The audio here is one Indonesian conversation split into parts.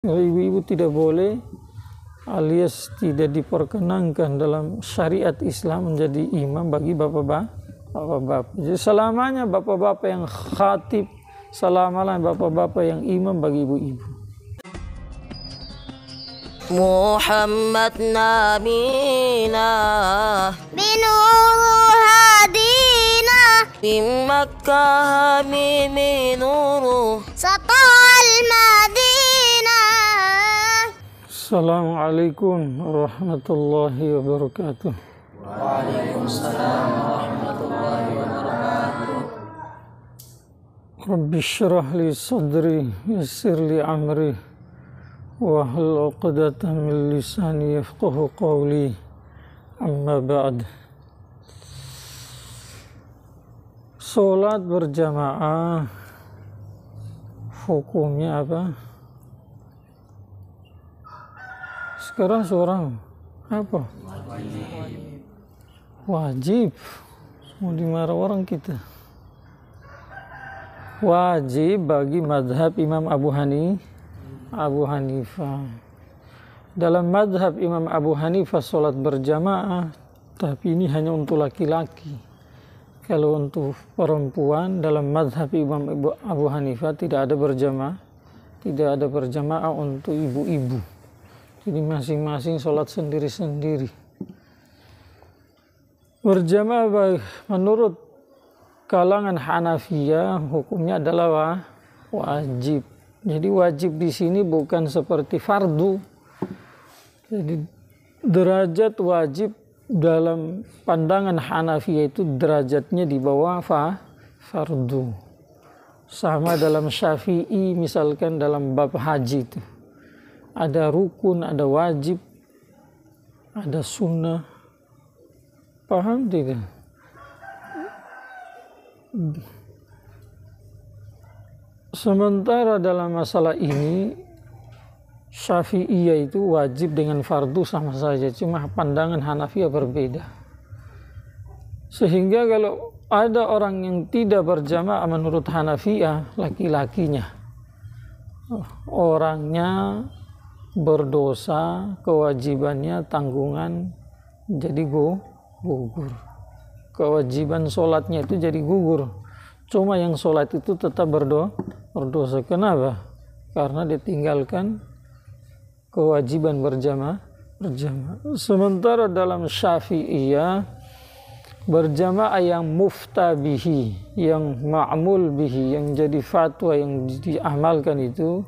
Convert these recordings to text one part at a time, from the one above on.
Ibu-ibu tidak boleh alias tidak diperkenankan dalam syariat Islam menjadi imam bagi bapak-bapak. Jadi selamanya bapak-bapak yang khatib, selamanya bapak-bapak yang imam bagi ibu-ibu. Muhammad nabina binuru hadina min Makkah minuru satal Madinah. Assalamualaikum warahmatullahi wabarakatuh. Waalaikumsalam warahmatullahi wabarakatuh. Rabbi syrah li sadri yassir li amri wahlul 'uqdatam min lisani yafqahu qawli. Amma ba'd. Salat berjamaah hukumnya apa? Sekarang seorang apa? Wajib. Mau dimarah orang kita. Wajib bagi madhab Imam Abu Hanifah. Dalam madhab Imam Abu Hanifah salat berjamaah, tapi ini hanya untuk laki-laki. Kalau untuk perempuan dalam madhab Imam Abu Hanifah tidak ada berjamaah untuk ibu-ibu. Jadi masing-masing sholat sendiri-sendiri. Berjamaah menurut kalangan Hanafiyah hukumnya adalah wajib. Jadi wajib di sini bukan seperti fardu. Jadi derajat wajib dalam pandangan Hanafiyah itu derajatnya di bawah fardu. Sama dalam Syafi'i misalkan dalam bab haji itu. Ada rukun, ada wajib, ada sunnah. Paham tidak? Sementara dalam masalah ini Syafi'iyah itu wajib dengan fardu sama saja, cuma pandangan Hanafiyah berbeda. Sehingga kalau ada orang yang tidak berjamaah menurut Hanafiyah, laki-lakinya, orangnya berdosa, kewajibannya tanggungan jadi gugur. Kewajiban sholatnya itu jadi gugur. Cuma yang sholat itu tetap berdosa. Kenapa? Karena ditinggalkan kewajiban berjamaah. Sementara dalam Syafi'iyah berjamaah yang muftabihi, yang ma'mul bihi, yang jadi fatwa, yang diamalkan itu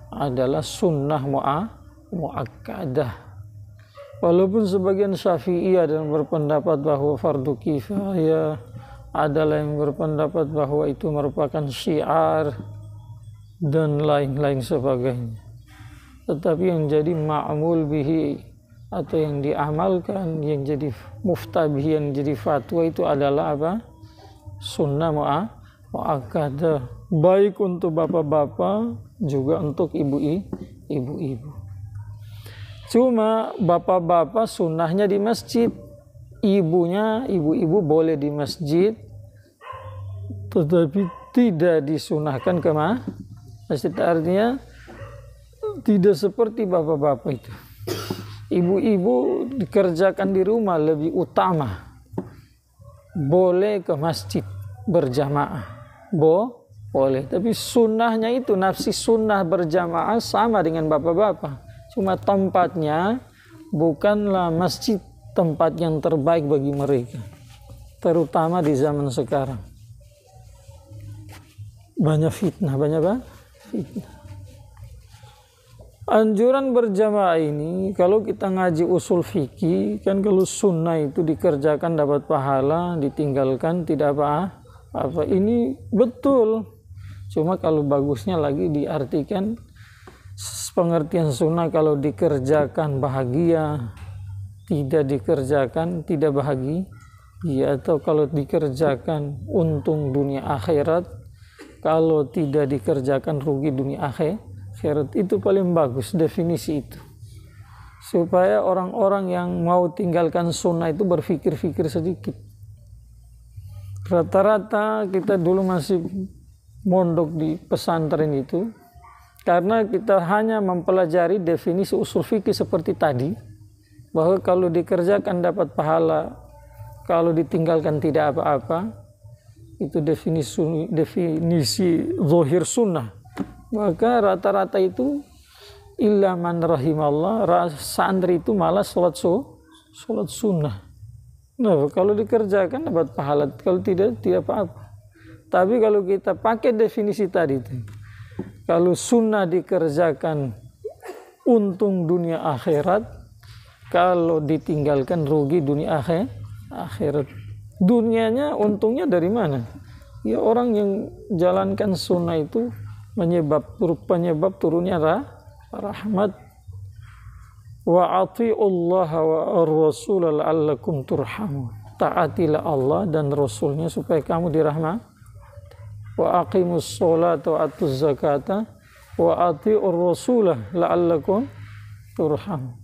adalah sunnah mu'akkadah. Walaupun sebagian Syafi'iyah dan berpendapat bahwa fardu kifayah, adalah yang berpendapat bahwa itu merupakan syiar dan lain-lain sebagainya. Tetapi yang jadi ma'mul bihi atau yang diamalkan, yang jadi muftabih, yang jadi fatwa itu adalah apa? Sunnah mu'akkadah. Baik untuk bapak-bapak juga untuk ibu-ibu. Cuma bapak-bapak sunnahnya di masjid, ibu-ibu boleh di masjid, tetapi tidak disunahkan ke masjid. Artinya tidak seperti bapak-bapak itu. Ibu-ibu dikerjakan di rumah lebih utama. Boleh ke masjid berjamaah, boleh. Tapi sunnahnya itu nafsi sunnah berjamaah sama dengan bapak-bapak. Cuma tempatnya bukanlah masjid tempat yang terbaik bagi mereka. Terutama di zaman sekarang. Banyak fitnah, fitnah. Anjuran berjamaah ini, kalau kita ngaji usul fikih, kan kalau sunnah itu dikerjakan dapat pahala, ditinggalkan tidak apa. Ini betul. Cuma kalau bagusnya lagi diartikan pengertian sunnah, kalau dikerjakan bahagia, tidak dikerjakan tidak bahagia, atau kalau dikerjakan untung dunia akhirat, kalau tidak dikerjakan rugi dunia akhirat. Itu paling bagus definisi itu, supaya orang-orang yang mau tinggalkan sunnah itu berpikir-pikir sedikit. Rata-rata kita dulu masih mondok di pesantren itu, Karena kita hanya mempelajari definisi usul fikih seperti tadi, bahwa kalau dikerjakan dapat pahala, kalau ditinggalkan tidak apa-apa, itu definisi zahir sunnah. Maka rata-rata itu illa man rahimallah, santri itu malah sholat sunnah. Nah, kalau dikerjakan dapat pahala, kalau tidak apa-apa. Tapi kalau kita pakai definisi tadi itu, kalau sunnah dikerjakan untung dunia akhirat, kalau ditinggalkan rugi dunia akhirat. Dunianya untungnya dari mana? Ya orang yang jalankan sunnah itu penyebab turunnya rahmat. Wa ati'ullaha wa ar-rasul la'allakum turhamun. Taatilah Allah dan Rasulnya supaya kamu dirahmati. Wa aqimus sholata wa atuz zakata wa ati'ur rasulah la'allakum turhamun.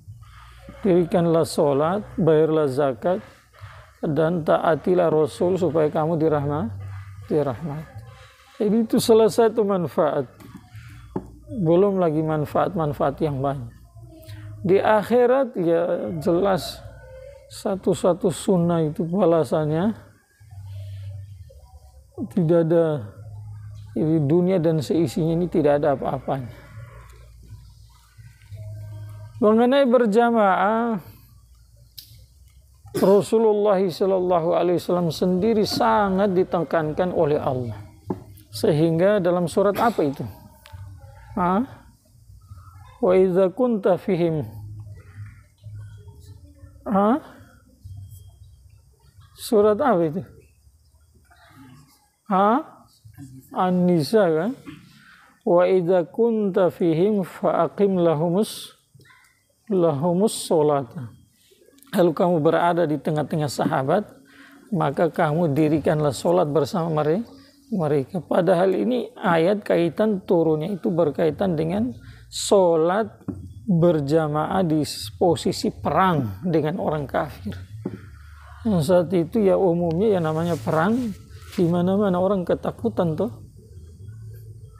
Dirikanlah sholat, bayarlah zakat, dan taatilah Rasul supaya kamu dirahmati. Jadi itu salah satu manfaat. Belum lagi manfaat-manfaat yang banyak. Di akhirat ya jelas satu-satu sunnah itu balasannya tidak ada. Di dunia dan seisinya ini tidak ada apa-apanya. Mengenai berjamaah, Rasulullah SAW sendiri sangat ditekankan oleh Allah. Sehingga dalam surat apa itu? Wa idza kunta fihim. Surat apa itu? An-Nisa kan? Wa idza kunta fihim fa'aqim lahumus sholata. Kalau kamu berada di tengah-tengah sahabat, maka kamu dirikanlah sholat bersama mereka. Padahal ini ayat kaitan turunnya itu berkaitan dengan sholat berjamaah di posisi perang dengan orang kafir. Yang saat itu ya umumnya ya namanya perang, di mana-mana orang ketakutan tuh.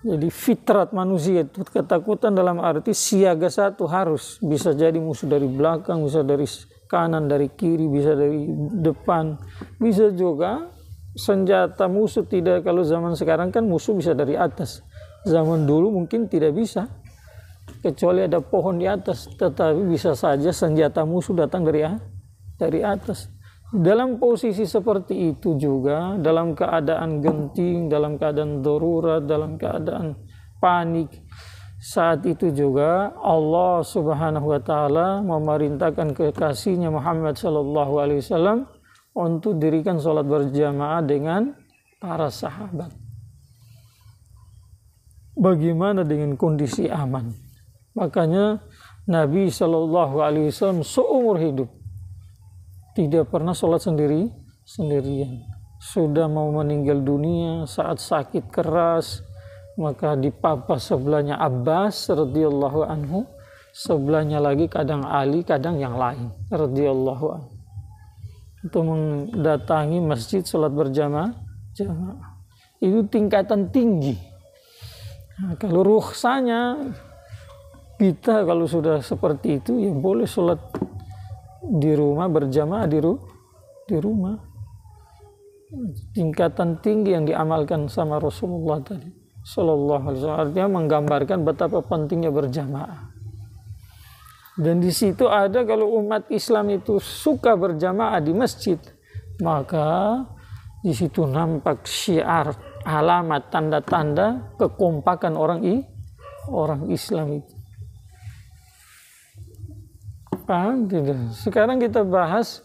Jadi fitrat manusia itu ketakutan dalam arti siaga satu harus. Bisa jadi musuh dari belakang, bisa dari kanan, dari kiri, bisa dari depan. Bisa juga senjata musuh tidak, kalau zaman sekarang kan musuh bisa dari atas. Zaman dulu mungkin tidak bisa. Kecuali ada pohon di atas, tetapi bisa saja senjata musuh datang dari atas. Dalam posisi seperti itu juga, dalam keadaan genting, dalam keadaan darurat, dalam keadaan panik, saat itu juga Allah Subhanahu wa taala memerintahkan kekasihnya Muhammad sallallahu alaihi wasallam untuk dirikan salat berjamaah dengan para sahabat. Bagaimana dengan kondisi aman? Makanya Nabi sallallahu alaihi wasallam seumur hidup tidak pernah sholat sendirian. Sudah mau meninggal dunia saat sakit keras, maka dipapa sebelahnya Abbas radhiyallahu anhu, sebelahnya lagi kadang Ali, kadang yang lain radhiyallahu anhu, untuk mendatangi masjid sholat berjamaah. Itu tingkatan tinggi. Nah, kalau rukhsahnya kita kalau sudah seperti itu ya boleh sholat di rumah, berjamaah di rumah. Tingkatan tinggi yang diamalkan sama Rasulullah tadi sallallahu alaihi wasallam, artinya menggambarkan betapa pentingnya berjamaah. Dan di situ ada, kalau umat Islam itu suka berjamaah di masjid, maka di situ nampak syiar, alamat, tanda-tanda kekompakan orang Islam itu. Paham tidak? Sekarang kita bahas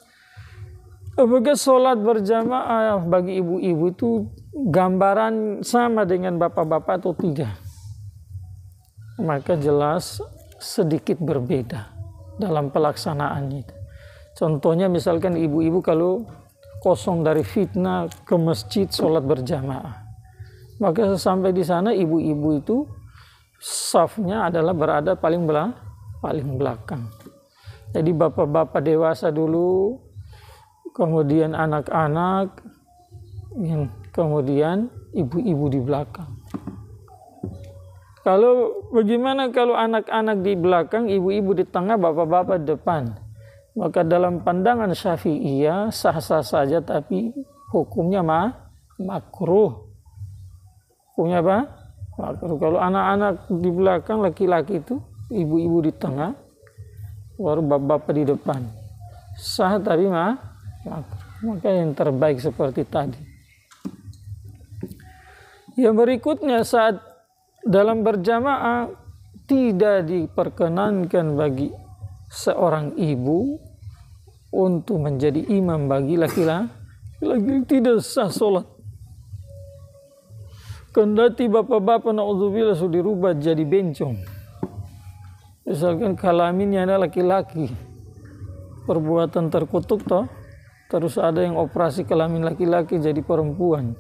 apakah sholat berjamaah bagi ibu-ibu itu gambaran sama dengan bapak-bapak atau tidak? Maka jelas sedikit berbeda dalam pelaksanaannya. Contohnya misalkan ibu-ibu kalau kosong dari fitnah ke masjid sholat berjamaah, maka sampai di sana ibu-ibu itu safnya adalah berada paling belakang. Jadi bapak-bapak dewasa dulu, kemudian anak-anak, kemudian ibu-ibu di belakang. Kalau bagaimana kalau anak-anak di belakang, ibu-ibu di tengah, bapak-bapak di depan? Maka dalam pandangan Syafi'iyah sah-sah saja, tapi hukumnya makruh. Hukumnya apa? Makruh. Kalau anak-anak di belakang, laki-laki itu, ibu-ibu di tengah, baru bapak-bapak di depan. Sah tapi makruh. Maka yang terbaik seperti tadi. Yang berikutnya, saat dalam berjamaah tidak diperkenankan bagi seorang ibu untuk menjadi imam bagi laki-laki, tidak sah sholat. Kendati bapak-bapak na'udzubillah sudah dirubah jadi bencong. Misalkan kelaminnya adalah laki-laki, perbuatan terkutuk toh, terus ada yang operasi kelamin laki-laki jadi perempuan,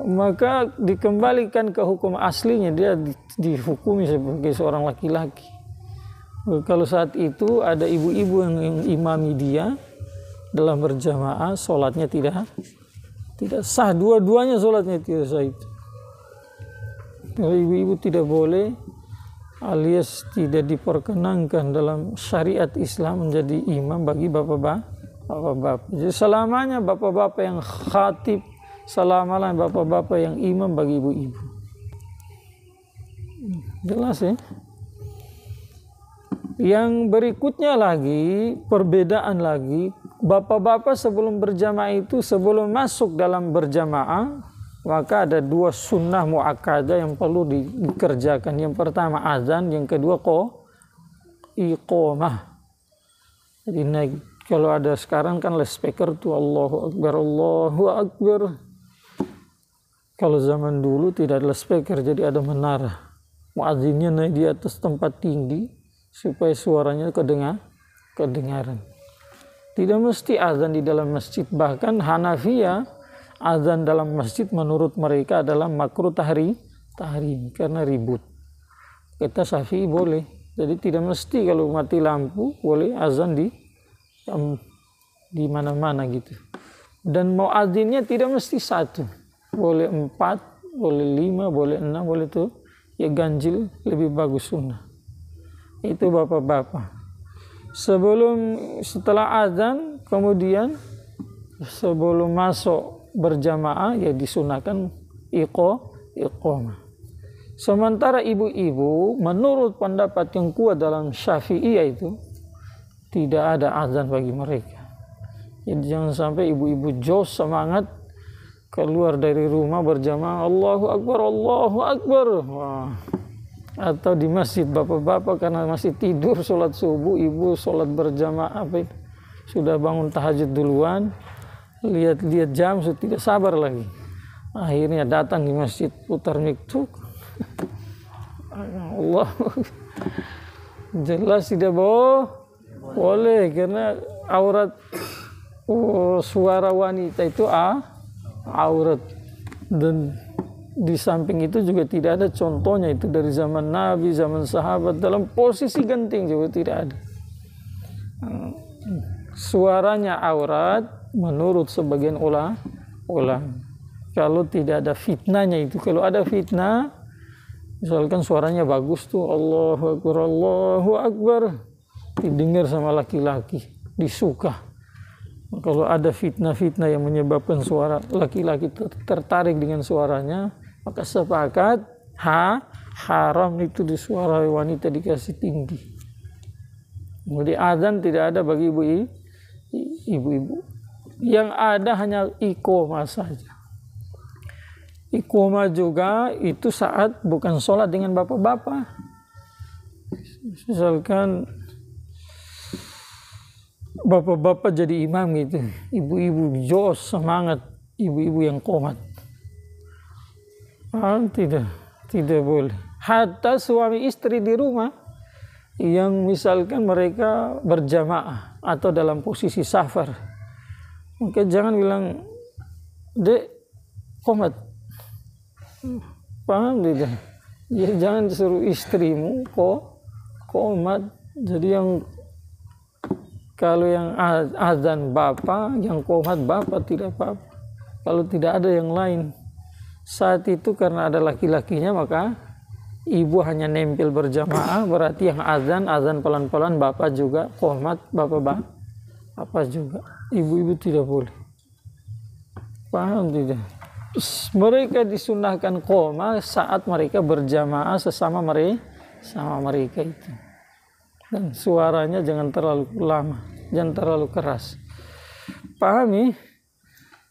maka dikembalikan ke hukum aslinya, dia dihukumi sebagai seorang laki-laki. Kalau saat itu ada ibu-ibu yang imami dia dalam berjamaah, sholatnya tidak sah, dua-duanya sholatnya tidak sah itu. Kalau ibu-ibu tidak boleh alias tidak diperkenankan dalam syariat Islam menjadi imam bagi bapak-bapak. Jadi selamanya bapak-bapak yang khatib, selamanya bapak-bapak yang imam bagi ibu-ibu. Jelas ya? Yang berikutnya lagi, perbedaan lagi, bapak-bapak sebelum berjamaah itu, sebelum masuk dalam berjamaah, maka ada dua sunnah mu'akkadah yang perlu dikerjakan. Yang pertama azan, yang kedua iqamah. Jadi naik, kalau ada sekarang kan loudspeaker tuh Allahu Akbar, Allahu Akbar. Kalau zaman dulu tidak ada loudspeaker, jadi ada menara. Muadzinnya naik di atas tempat tinggi supaya suaranya kedengaran. Tidak mesti azan di dalam masjid. Bahkan Hanafiyah, azan dalam masjid menurut mereka adalah makruh tahrim karena ribut. Kita Syafi'i boleh. Jadi tidak mesti kalau mati lampu boleh azan di mana-mana gitu. Dan mau azinnya tidak mesti satu, boleh 4, boleh 5, boleh 6, boleh tuh ya ganjil, lebih bagus sunnah. Itu bapak-bapak. Setelah azan, kemudian sebelum masuk berjamaah ya disunahkan iqamah. Sementara ibu-ibu menurut pendapat yang kuat dalam Syafi'iyah itu tidak ada azan bagi mereka. Jadi jangan sampai ibu-ibu jos semangat keluar dari rumah berjamaah Allahu Akbar, Allahu Akbar. Wah. Atau di masjid bapak-bapak karena masih tidur sholat subuh, ibu sholat berjamaah sudah bangun tahajud duluan, lihat jam sudah tidak sabar lagi, akhirnya datang di masjid putar miktuk. Allah, jelas tidak boleh karena aurat suara wanita itu aurat. Dan di samping itu juga tidak ada contohnya itu dari zaman Nabi, zaman sahabat dalam posisi genting juga tidak ada. Suaranya aurat menurut sebagian ulama. Kalau tidak ada fitnahnya itu, kalau ada fitnah, misalkan suaranya bagus tuh Allahu Akbar, Allahu Akbar, didengar sama laki-laki, disuka. Kalau ada fitnah-fitnah yang menyebabkan suara laki-laki tertarik dengan suaranya, maka sepakat haram itu di suara wanita dikasih tinggi. Jadi azan tidak ada bagi ibu-ibu. Yang ada hanya iqamah saja. Iqamah juga itu saat bukan sholat dengan bapak-bapak. Misalkan bapak-bapak jadi imam gitu, ibu-ibu jos semangat, ibu-ibu yang qomat. Tidak boleh. Hatta suami istri di rumah yang misalkan mereka berjamaah atau dalam posisi safar, maka jangan bilang dek qomat, paham tidak? Ya jangan disuruh istrimu qomat. Jadi kalau yang azan bapak, yang qomat bapak tidak apa-apa. Kalau tidak ada yang lain saat itu karena ada laki-lakinya, maka ibu hanya nempel berjamaah, berarti yang azan pelan-pelan, bapak juga qomat, bapak juga. Ibu-ibu tidak boleh. Paham tidak? Mereka disunahkan qoma saat mereka berjamaah sesama mereka itu. Dan suaranya jangan terlalu lama, jangan terlalu keras. Pahami?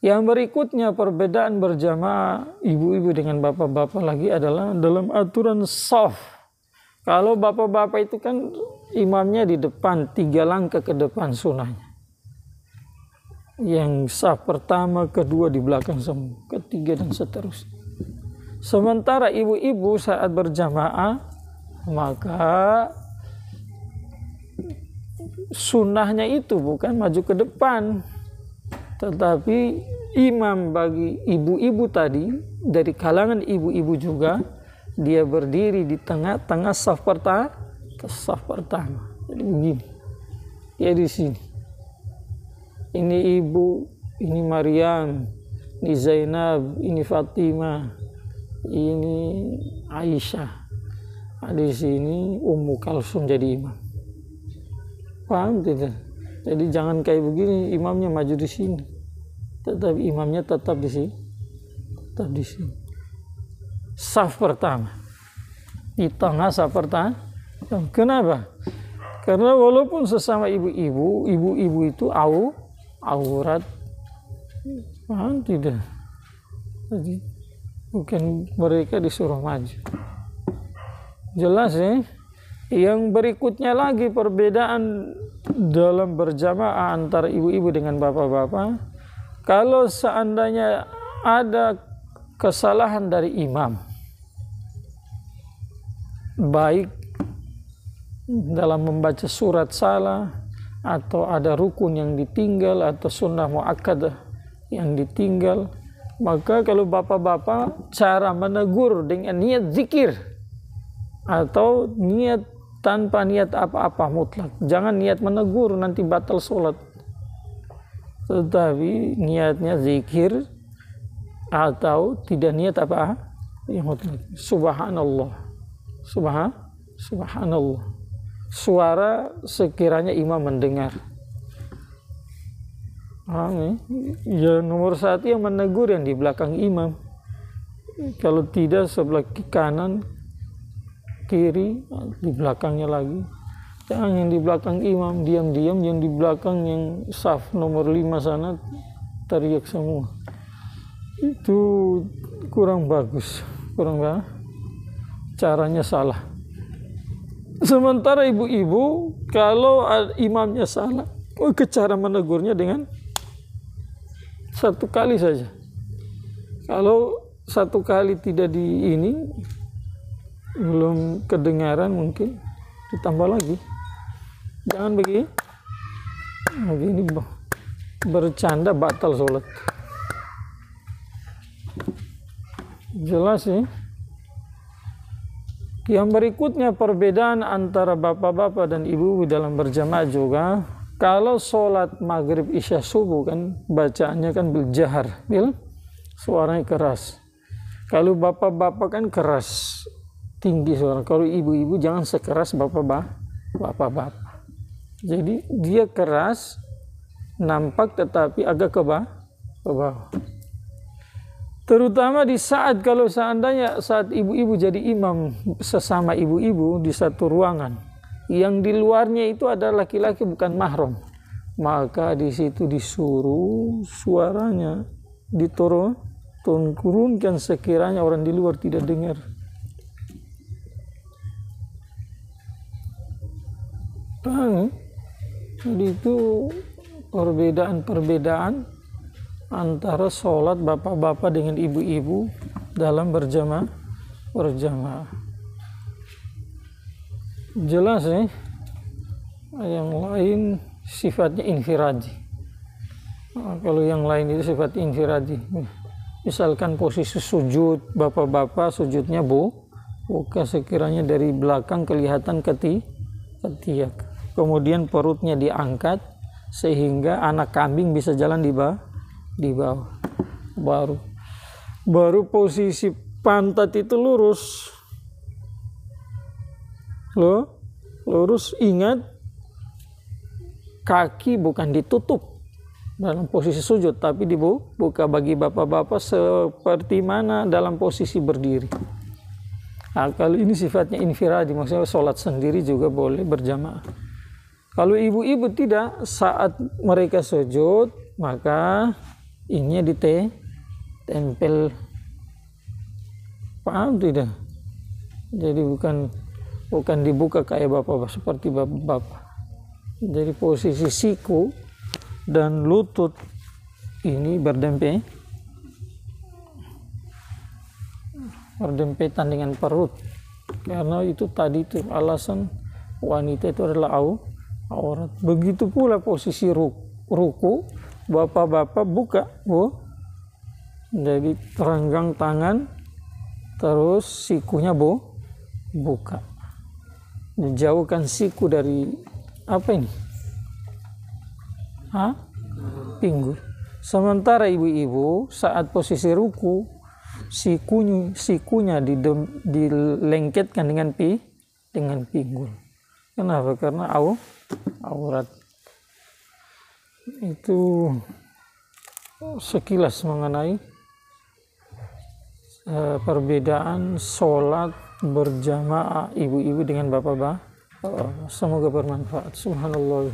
Yang berikutnya perbedaan berjamaah ibu-ibu dengan bapak-bapak lagi adalah dalam aturan shaf. Kalau bapak-bapak itu kan imamnya di depan, 3 langkah ke depan sunnahnya. Yang shaf pertama, kedua di belakang semua, ketiga dan seterusnya. Sementara ibu-ibu saat berjamaah maka sunnahnya itu bukan maju ke depan, tetapi imam bagi ibu-ibu tadi, dari kalangan ibu-ibu juga, dia berdiri di tengah-tengah shaf pertama. Jadi begini, dia di sini. Ini ibu, ini Maryam, ini Zainab, ini Fatimah, ini Aisyah. Di sini Ummu Kalsum jadi imam. Paham tidak? Jadi jangan kayak begini, imamnya maju di sini, tetapi imamnya tetap di sini, Shaf pertama, di tengah shaf pertama. Kenapa? Karena walaupun sesama ibu-ibu itu aurat, paham tidak? Jadi bukan mereka disuruh maju. Jelas ya? Yang berikutnya lagi perbedaan dalam berjamaah antara ibu-ibu dengan bapak-bapak. Kalau seandainya ada kesalahan dari imam, baik dalam membaca surat salah, atau ada rukun yang ditinggal, atau sunnah muakkadah yang ditinggal, maka kalau bapak-bapak cara menegur dengan niat zikir atau niat tanpa niat apa-apa mutlak. Jangan niat menegur, nanti batal sholat. Tetapi niatnya zikir atau tidak niat apa yang mutlak. Subhanallah. Subhanallah. Suara sekiranya imam mendengar. Ya, nomor 1 yang menegur yang di belakang imam. Kalau tidak sebelah kanan, kiri, di belakangnya lagi. Jangan yang di belakang imam diam-diam, yang di belakang yang saf nomor 5 sana teriak semua. Itu kurang bagus, caranya salah. Sementara ibu-ibu kalau imamnya salah, cara menegurnya dengan 1 kali saja. Kalau 1 kali tidak belum kedengaran, mungkin ditambah lagi. Jangan begini bercanda batal sholat. Jelas ya. Yang berikutnya perbedaan antara bapak-bapak dan ibu dalam berjamaah juga. Kalau sholat maghrib isya subuh kan bacaannya kan berjahar, suaranya keras. Kalau bapak-bapak kan keras, tinggi suara. Kalau ibu-ibu jangan sekeras bapak-bapak. Jadi dia keras, nampak tetapi agak ke bawah. Terutama di saat kalau seandainya saat ibu-ibu jadi imam sesama ibu-ibu di satu ruangan, yang di luarnya itu ada laki-laki bukan mahram, maka di situ disuruh suaranya diturunkan sekiranya orang di luar tidak dengar. Jadi itu perbedaan antara sholat bapak-bapak dengan ibu-ibu dalam berjamaah. Jelas ya. Yang lain sifatnya infiradi. Kalau yang lain itu sifat infiradi. Misalkan posisi sujud, bapak-bapak sujudnya buka sekiranya dari belakang kelihatan ketiak. Kemudian perutnya diangkat sehingga anak kambing bisa jalan di bawah. Baru posisi pantat itu lurus. lurus. Ingat, kaki bukan ditutup dalam posisi sujud, tapi dibuka bagi bapak-bapak seperti mana dalam posisi berdiri. Nah, kalau ini sifatnya infiradi, maksudnya sholat sendiri juga boleh berjamaah. Kalau ibu-ibu tidak, saat mereka sujud, maka ini ditempel. Paham tidak? Jadi bukan dibuka kayak bapak, seperti bapak. Jadi posisi siku dan lutut ini berdempetan dengan perut, karena itu tadi itu alasan wanita itu adalah aurat. Begitu pula posisi ruku, bapak-bapak buka, jadi terenggang tangan, terus sikunya buka, dijauhkan siku dari apa ini? Pinggul. Sementara ibu-ibu saat posisi ruku, sikunya dilengketkan dengan pinggul. Kenapa? Karena aurat. Itu sekilas mengenai perbedaan sholat berjamaah ibu-ibu dengan bapak-bapak. Semoga bermanfaat. Subhanallah.